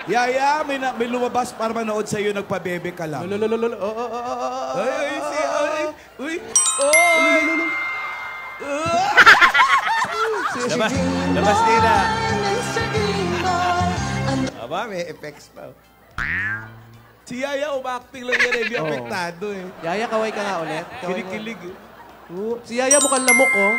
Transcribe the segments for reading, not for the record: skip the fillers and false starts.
Yaya, may lumabas para manood sa'yo, nagpabebe ka lang. Labas nila. Aba, may effects pa. Si Yaya, umakting lang yan, hindi apektado eh. Yaya, kaway ka nga ulit. Kinikilig eh. Si Yaya mukhang lamok, oh.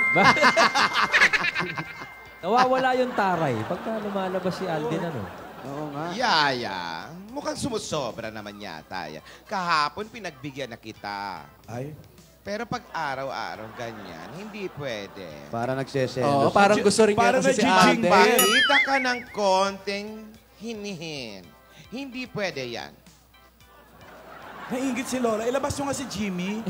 Nawawala yung taray pagka lumalabas si Alden, ano? Oo nga. Yaya, mukhang sumusobra naman yata. Kahapon pinagbigyan na kita. Ay? Pero pag araw-araw ganyan, hindi pwede. Para nagseselos. Oo, parang gusto rin niya kasi si Alden. Magpakita ka ng konting hinihin. Hindi pwede yan. Nainggit si Lola. Ilabas nyo nga si Jimmy.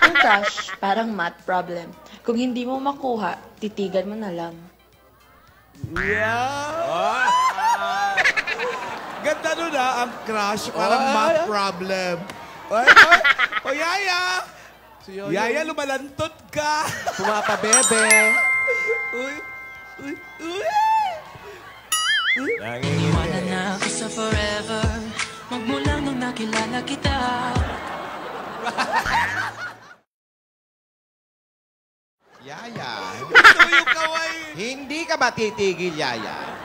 Ang crush, parang math problem. Kung hindi mo makuha, titigan mo na lang. Yeah! Ganda nun ang crush. Parang math problem. O Yaya! Yaya, lumalantot ka! Pumapabebe. Uy! Iwanan na ako sa forever magmula nung nakilala kita. Yaya, Gusto yung kaway! hindi ka ba titigil, Yaya?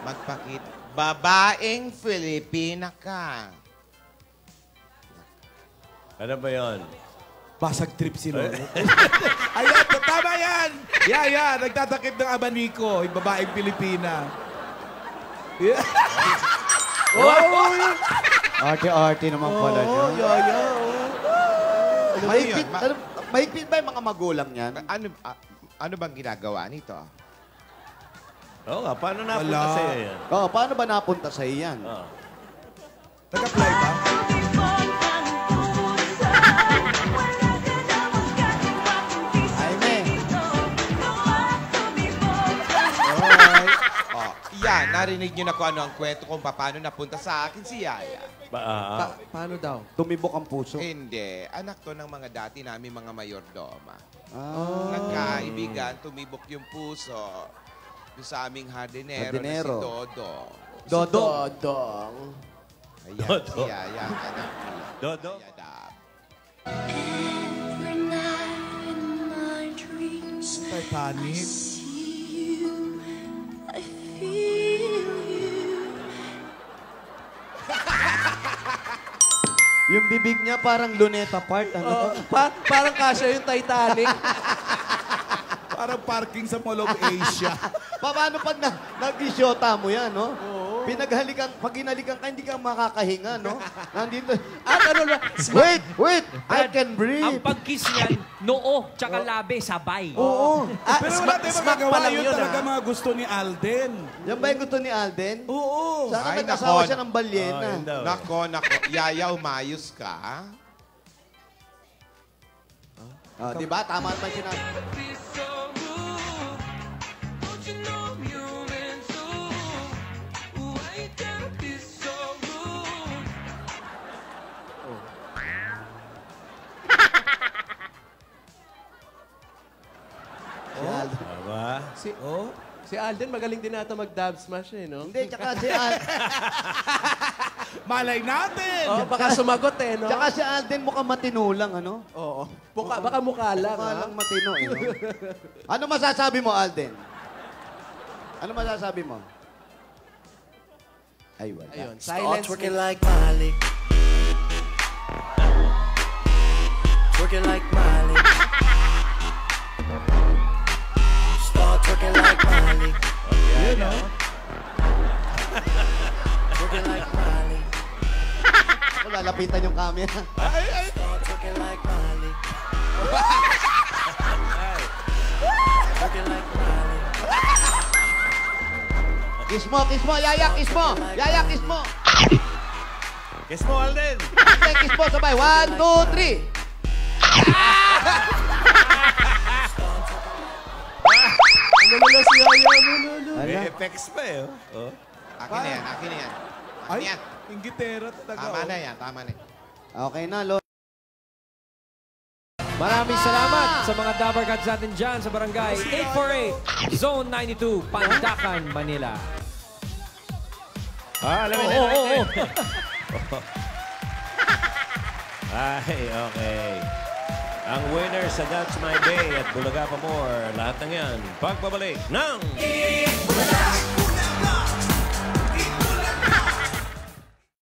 Magpakit. Babaeng Filipina ka. Ano ba yun? Basag trip si Lola. Ayan, tama yan! Yaya, nagtatakip ng abaniko. Yung babaeng Pilipina. Yeah. Arte-arte naman pala niya. Yaya, Mahigpit ba yung mga magulang niyan? Ano bang ginagawa nito? Oo nga, paano napunta sa'yo yan? Oo, paano ba napunta sa iyan? Nag-apply ba? Yan, narinig niyo na kung ano ang kwento kung paano napunta sa akin si Yaya. Paano daw? Tumibok ang puso. Hindi. Anak to ng mga dati namin mga mayordoma. Nagkaibigan, tumibok yung puso. Yung sa aming hardinero na si Dodong. Dodong. Ayan, si Yaya, ang anak nila. Dodong? Every night in my dreams, Titanic. I feel you. Yung bibig niya parang luneta part. Ano? Parang kasya yung Titanic. Parang parking sa Mall of Asia. Paano pag nag-isyota mo yan, no? Pag hinalikan ka, hindi ka makakahinga, no? Nandito. At ano na? Wait! I can breathe. Ang pag-kiss niyan, noo, tsaka labi, sabay. Oo. Pero wala tayong smack pa magagawa. lang Yun yun, talaga mga gusto ni Alden. Yan ba yung gusto ni Alden? Oo. Sana Ay, nag-asawa nako. siya ng balyena. Nako. Yaya, umayos ka. Di ba? Tama naman sinabi. Si Alden, magaling din nata mag-dab smash eh, no? Hindi, tsaka si Alden. Malay natin! Baka sumagot eh, no? Tsaka si Alden mukhang matino lang, ano? Oo. Baka mukha lang, Mukha ha? lang matino, eh, no? Ano masasabi mo, Alden? Ano masasabi mo? Ay, wala. Ayun, silence. Twerking like Miley. Twerking like Miley. Start twerking like Miley. Yun, no? Twerking like Miley. Ako, lalapitan yung camera. Start twerking like Miley. Twerking like Miley. Kiss mo, Yaya, kiss mo! Yaya, kiss mo! Kiss mo, Alden! Okay, kiss mo, sabay. 1, 2, 3! Ano si Yaya? May effects pa eh. Oh. Akin na yan. Akin Ay, yan. inggitera talaga. Tama na yan. Tama na yan. Okay na, Lord. Maraming salamat sa mga Dabar Cats natin dyan sa Barangay 848, Zone 92, Pandacan, Manila. Alamin na natin. Ay, okay. Ang winner sa That's My Day at Bulaga pa More. Lahat ng yan, pagbabalik ng...